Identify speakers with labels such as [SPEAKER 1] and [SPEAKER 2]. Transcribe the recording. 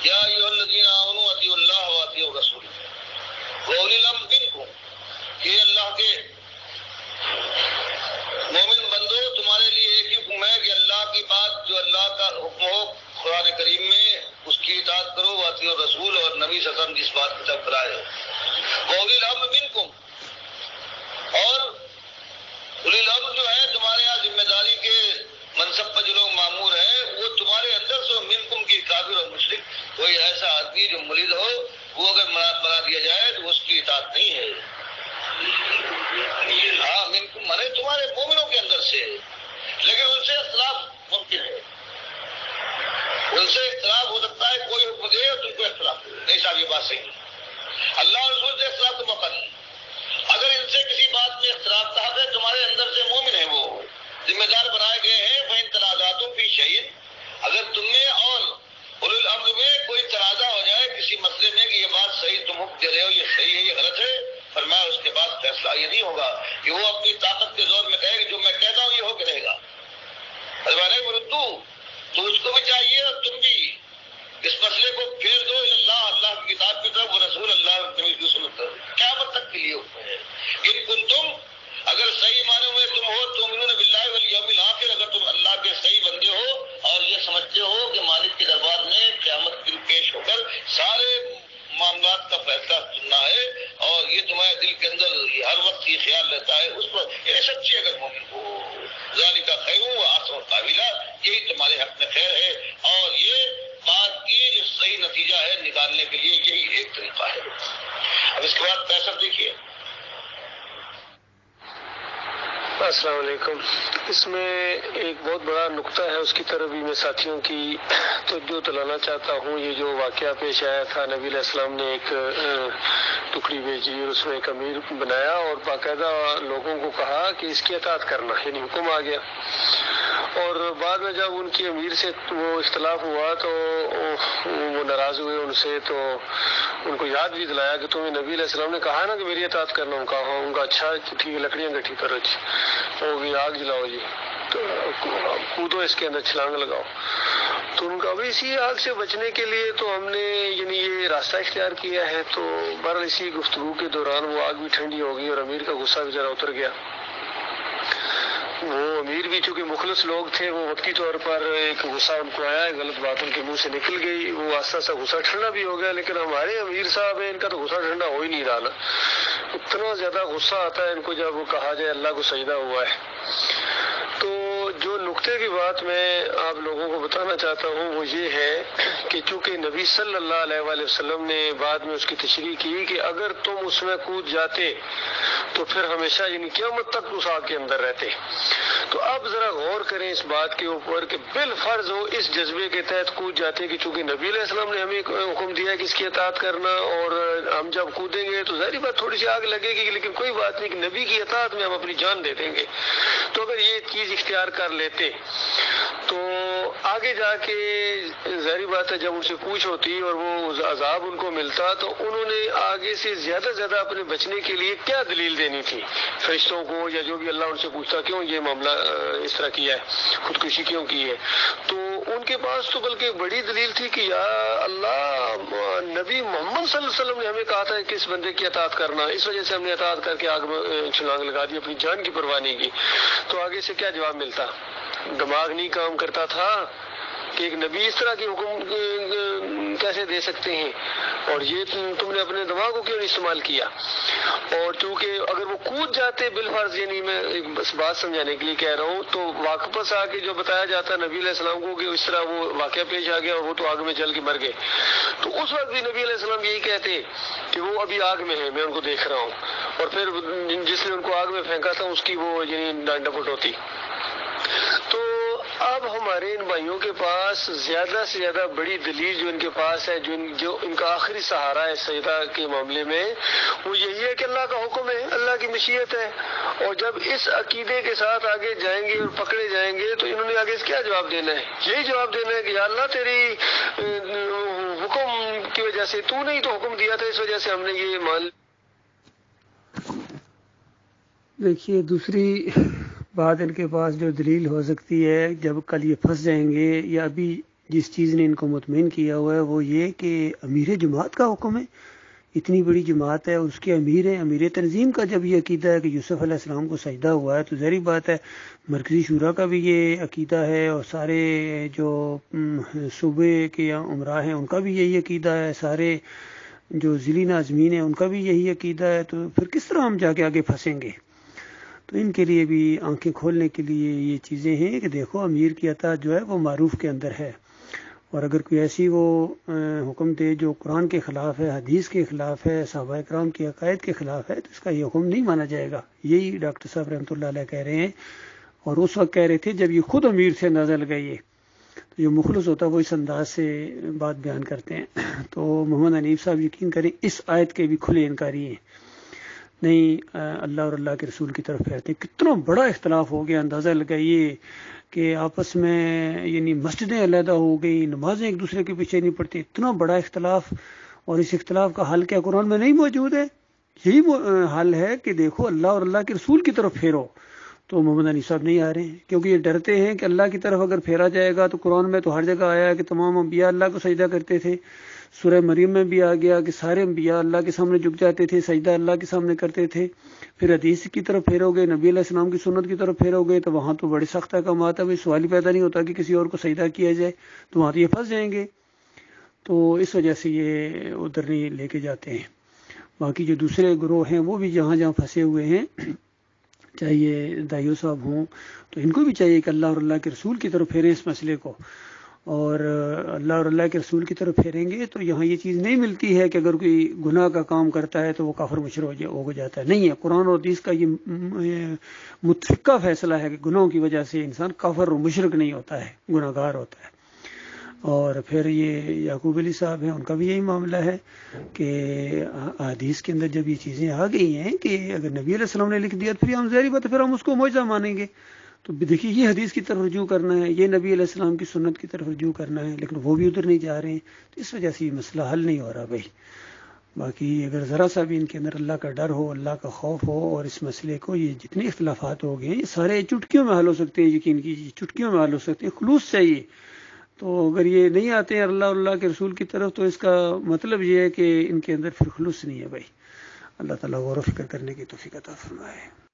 [SPEAKER 1] یا ایھا الذین آمنوا اطیعوا اللہ واطیعوا الرسول واولی الامر منکم، کہ اللہ کے مومن بندو تمہارے لیے ایک ہی حکم ہے کہ اللہ کی بات جو اللہ کا حکم ہو قرآن کریم میں اس کی اطاعت کرو، واطیعوا الرسول، اور نبی صلی اللہ علیہ وسلم جس بات کی طرف کرائے واولی الامر منکم، اور اولی الامر جو ہے تمہارے یہاں ذمہ داری کے منصب پر جو لوگ مامور ہیں وہ تمہارے اندر سے منکم کی کافر اور مشرک کوئی ایسا آدمی جو ملد ہو وہ اگر بنا دیا جائے تو اس کی اطاعت نہیں ہے۔ ہاں منکم مانے تمہارے مومنوں کے اندر سے، لیکن ان سے اختلاف ممکن ہے، ان سے اختلاف ہو سکتا ہے، کوئی حکم دے اور تم کو اختلاف ہو، نہیں صاحب یہ بات صحیح ہے، اللہ اور رسول سے اختلاف کا موقع نہیں۔ اگر ان سے کسی بات میں اختلاف تھا ہے تمہارے اندر سے مومن ہیں، وہ ذمہ دار بنائے گئے ہیں، فَإِن تَنَازَعْتُمْ فِي شَيْءٍ، اگر تم میں اور اولو الامر میں کوئی تنازع ہو جائے کسی مسئلے میں کہ یہ بات صحیح تم حکم دے رہے ہو، یہ صحیح ہے یہ غلط ہے، فرمایا اس کے بعد فیصلہ یہ نہیں ہوگا کہ وہ اپنی طاقت کے زور میں کہے کہ جو میں کہتا ہوں یہ ہو کے رہے گا، فرمایا مردو، تو اس کو بھی چاہیے اور تم بھی اس مسئلے کو پھیر دو اللہ، اللہ کی کتاب کی طرف، وہ رسول اللہ نبی کی سنت طرف، قیامت تک کے لیے حکم ہے۔ ان کنتم، اگر صحیح معنوں میں تم ہو تؤمنون باللہ والیوم الآخر، اگر تم اللہ کے صحیح بندے ہو اور یہ سمجھتے ہو کہ مالک کے دربار میں قیامت کے دن پیش ہو کر سارے معاملات کا فیصلہ سننا ہے، اور یہ تمہارے دل کے اندر ہر وقت یہ خیال رہتا ہے اس پر، یہ سچے اگر مومن ہو، ذالک خیر و احسن تاویلا، یہی تمہارے حق میں خیر ہے، اور یہ بات کی جو صحیح نتیجہ ہے نکالنے کے لیے یہی ایک طریقہ ہے۔ اب اس کے بعد پیسہ دیکھیے۔
[SPEAKER 2] السلام علیکم۔ اس میں ایک بہت بڑا نقطہ ہے، اس کی طرف بھی میں ساتھیوں کی توجہ دلانا چاہتا ہوں۔ یہ جو واقعہ پیش آیا تھا، نبی علیہ السلام نے ایک ٹکڑی بھیجی اور اس میں ایک امیر بنایا اور باقاعدہ لوگوں کو کہا کہ اس کی اطاعت کرنا، یعنی حکم آ گیا۔ اور بعد میں جب ان کی امیر سے وہ اختلاف ہوا تو وہ ناراض ہوئے ان سے، تو ان کو یاد بھی دلایا کہ تمہیں نبی علیہ السلام نے کہا نا کہ میری اطاعت کرنا، ان کا ان کا اچھا ٹھیک ہے، لکڑیاں گٹھی کرو جی، وہ بھی آگ جلاؤ جی، تو کودو اس کے اندر چھلانگ لگاؤ۔ تو ان کا ابھی اسی آگ سے بچنے کے لیے تو ہم نے یعنی یہ راستہ اختیار کیا ہے۔ تو بہرحال اسی گفتگو کے دوران وہ آگ بھی ٹھنڈی ہو گئی اور امیر کا غصہ بھی ذرا اتر گیا۔ وہ امیر بھی چونکہ مخلص لوگ تھے، وہ وقتی طور پر ایک غصہ ان کو آیا، غلط بات ان کے منہ سے نکل گئی، وہ آہستہ آہستہ غصہ ٹھنڈا بھی ہو گیا۔ لیکن ہمارے امیر صاحب ہیں، ان کا تو غصہ ٹھنڈا ہو ہی نہیں رہا نا، اتنا زیادہ غصہ آتا ہے ان کو جب وہ کہا جائے اللہ کو سجدہ ہوا ہے۔ تو جو نقطے کی بات میں آپ لوگوں کو بتانا چاہتا ہوں وہ یہ ہے کہ چونکہ نبی صلی اللہ علیہ وآلہ وسلم نے بعد میں اس کی تشریح کی کہ اگر تم اس میں کود جاتے تو پھر ہمیشہ یعنی قیامت تک اس آگ کے اندر رہتے۔ تو اب ذرا غور کریں اس بات کے اوپر کہ بالفرض وہ اس جذبے کے تحت کود جاتے کہ چونکہ نبی علیہ السلام نے ہمیں حکم دیا ہے کہ اس کی اطاعت کرنا، اور ہم جب کودیں گے تو ظاہری بات تھوڑی سی آگ لگے گی، لیکن کوئی بات نہیں کہ نبی کی اطاعت میں ہم اپنی جان دے دیں گے۔ تو اگر یہ چیز اختیار کر لیتے تو آگے جا کے ظاہری بات ہے جب ان سے پوچھ ہوتی اور وہ عذاب ان کو ملتا تو انہوں نے آگے سے زیادہ زیادہ اپنے بچنے کے لیے کیا دلیل دینی تھی فرشتوں کو، یا جو بھی اللہ ان سے پوچھتا کیوں یہ معاملہ اس طرح کیا ہے، خودکشی کیوں کی ہے۔ تو ان کے پاس تو بلکہ بڑی دلیل تھی کہ یا اللہ، نبی محمد صلی اللہ علیہ وسلم نے ہمیں کہا تھا کہ اس بندے کی اطاعت کرنا، اس وجہ سے ہم نے اطاعت کر کے آگ میں چھلانگ لگا دی، اپنی جان کی پرواہ نہیں کی۔ تو آگے سے کیا جواب ملتا؟ دماغ نہیں کام کرتا تھا کہ ایک نبی اس طرح کے حکم کیسے دے سکتے ہیں، اور یہ تم نے اپنے دماغ کو کیوں نہیں استعمال کیا؟ اور چونکہ اگر وہ کود جاتے بالفرض، یعنی میں ایک بس بات سمجھانے کے لیے کہہ رہا ہوں، تو واپس آ کے جو بتایا جاتا نبی علیہ السلام کو کہ اس طرح وہ واقعہ پیش آ گیا اور وہ تو آگ میں جل کے مر گئے، تو اس وقت بھی نبی علیہ السلام یہی کہتے کہ وہ ابھی آگ میں ہے، میں ان کو دیکھ رہا ہوں، اور پھر جس نے ان کو آگ میں پھینکا تھا اس کی وہ یعنی ڈانٹ ڈپٹ ہوتی۔ تو اب ہمارے ان بھائیوں کے پاس زیادہ سے زیادہ بڑی دلیل جو ان کے پاس ہے، جو ان کا آخری سہارا ہے سجدہ کے معاملے میں، وہ یہی ہے کہ اللہ کا حکم ہے، اللہ کی مشیت ہے۔ اور جب اس عقیدے کے ساتھ آگے جائیں گے اور پکڑے جائیں گے تو انہوں نے آگے کیا جواب دینا ہے؟ یہی جواب دینا ہے کہ یا اللہ تیری حکم کی وجہ سے، تو نے ہی تو حکم دیا تھا، اس وجہ سے ہم نے یہ مان۔
[SPEAKER 3] دیکھیے دوسری بات ان کے پاس جو دلیل ہو سکتی ہے، جب کل یہ پھنس جائیں گے یا ابھی جس چیز نے ان کو مطمئن کیا ہوا ہے وہ یہ کہ امیر جماعت کا حکم ہے، اتنی بڑی جماعت ہے، اس کے امیر ہیں، امیر تنظیم کا جب یہ عقیدہ ہے کہ یوسف علیہ السلام کو سجدہ ہوا ہے تو ظاہری بات ہے مرکزی شورا کا بھی یہ عقیدہ ہے، اور سارے جو صوبے کے امراء ہیں ان کا بھی یہی عقیدہ ہے، سارے جو ضلعی ناظمین ہیں ان کا بھی یہی عقیدہ ہے، تو پھر کس طرح ہم جا کے آگے پھنسیں گے؟ تو ان کے لیے بھی آنکھیں کھولنے کے لیے یہ چیزیں ہیں کہ دیکھو امیر کی اطاعت جو ہے وہ معروف کے اندر ہے، اور اگر کوئی ایسی وہ حکم دے جو قرآن کے خلاف ہے، حدیث کے خلاف ہے، صحابہ کرام کے عقائد کے خلاف ہے، تو اس کا یہ حکم نہیں مانا جائے گا۔ یہی ڈاکٹر صاحب رحمۃ اللہ علیہ کہہ رہے ہیں، اور اس وقت کہہ رہے تھے جب یہ خود امیر سے اندازہ لگائیے، تو جو مخلص ہوتا ہے وہ اس انداز سے بات بیان کرتے ہیں۔ تو محمد حنیف صاحب یقین کریں اس آیت کے بھی کھلے انکاری ہیں، نہیں اللہ اور اللہ کے رسول کی طرف پھیرتے ہیں۔ کتنا بڑا اختلاف ہو گیا، اندازہ لگائیے کہ آپس میں یعنی مسجدیں علیحدہ ہو گئی، نمازیں ایک دوسرے کے پیچھے نہیں پڑتی، اتنا بڑا اختلاف، اور اس اختلاف کا حل کیا قرآن میں نہیں موجود ہے؟ یہی حل ہے کہ دیکھو اللہ اور اللہ کے رسول کی طرف پھیرو۔ تو محمد حنیف صاحب نہیں آ رہے ہیں کیونکہ یہ ڈرتے ہیں کہ اللہ کی طرف اگر پھیرا جائے گا تو قرآن میں تو ہر جگہ آیا ہے کہ تمام انبیاء اللہ کو سجدہ کرتے تھے، سورہ مریم میں بھی آ گیا کہ سارے انبیاء اللہ کے سامنے جھک جاتے تھے، سجدہ اللہ کے سامنے کرتے تھے۔ پھر حدیث کی طرف پھیرو گے، نبی علیہ السلام کی سنت کی طرف پھیرو گے تو وہاں تو بڑے سخت احکامات ہے، سوال ہی پیدا نہیں ہوتا کہ کسی اور کو سجدہ کیا جائے، تو وہاں تو یہ پھنس جائیں گے، تو اس وجہ سے یہ ادھر نہیں لے کے جاتے ہیں۔ باقی جو دوسرے گروہ ہیں وہ بھی جہاں جہاں پھنسے ہوئے ہیں، چاہے یہ دائیو صاحب ہوں، تو ان کو بھی چاہیے کہ اللہ اور اللہ کے رسول کی طرف پھیریں اس مسئلے کو، اور اللہ اور اللہ کے رسول کی طرف پھیریں گے تو یہاں یہ چیز نہیں ملتی ہے کہ اگر کوئی گناہ کا کام کرتا ہے تو وہ کافر مشرک ہو جاتا ہے، نہیں ہے۔ قرآن اور حدیث کا یہ متفقہ فیصلہ ہے کہ گناہوں کی وجہ سے انسان کافر اور مشرک نہیں ہوتا ہے، گناہ گار ہوتا ہے۔ اور پھر یہ یعقوب علی صاحب ہیں، ان کا بھی یہی معاملہ ہے کہ حدیث کے اندر جب یہ چیزیں آ گئی ہیں کہ اگر نبی علیہ السلام نے لکھ دیا تو پھر ہم ظاہری بات ہے پھر ہم اس کو معجزہ مانیں گے، تو دیکھیے یہ حدیث کی طرف رجوع کرنا ہے، یہ نبی علیہ السلام کی سنت کی طرف رجوع کرنا ہے، لیکن وہ بھی ادھر نہیں جا رہے ہیں، تو اس وجہ سے یہ مسئلہ حل نہیں ہو رہا بھائی۔ باقی اگر ذرا سا بھی ان کے اندر اللہ کا ڈر ہو، اللہ کا خوف ہو، اور اس مسئلے کو یہ جتنے اختلافات ہو گئے ہیں یہ سارے چٹکیوں میں حل ہو سکتے ہیں، یقین کیجیے چٹکیوں میں حل ہو سکتے ہیں، خلوص چاہیے۔ تو اگر یہ نہیں آتے ہیں اللہ اور اللہ کے رسول کی طرف تو اس کا مطلب یہ ہے کہ ان کے اندر پھر خلوص نہیں ہے بھائی۔ اللہ تعالیٰ غور و فکر کرنے کی توفیق عطا فرمائے۔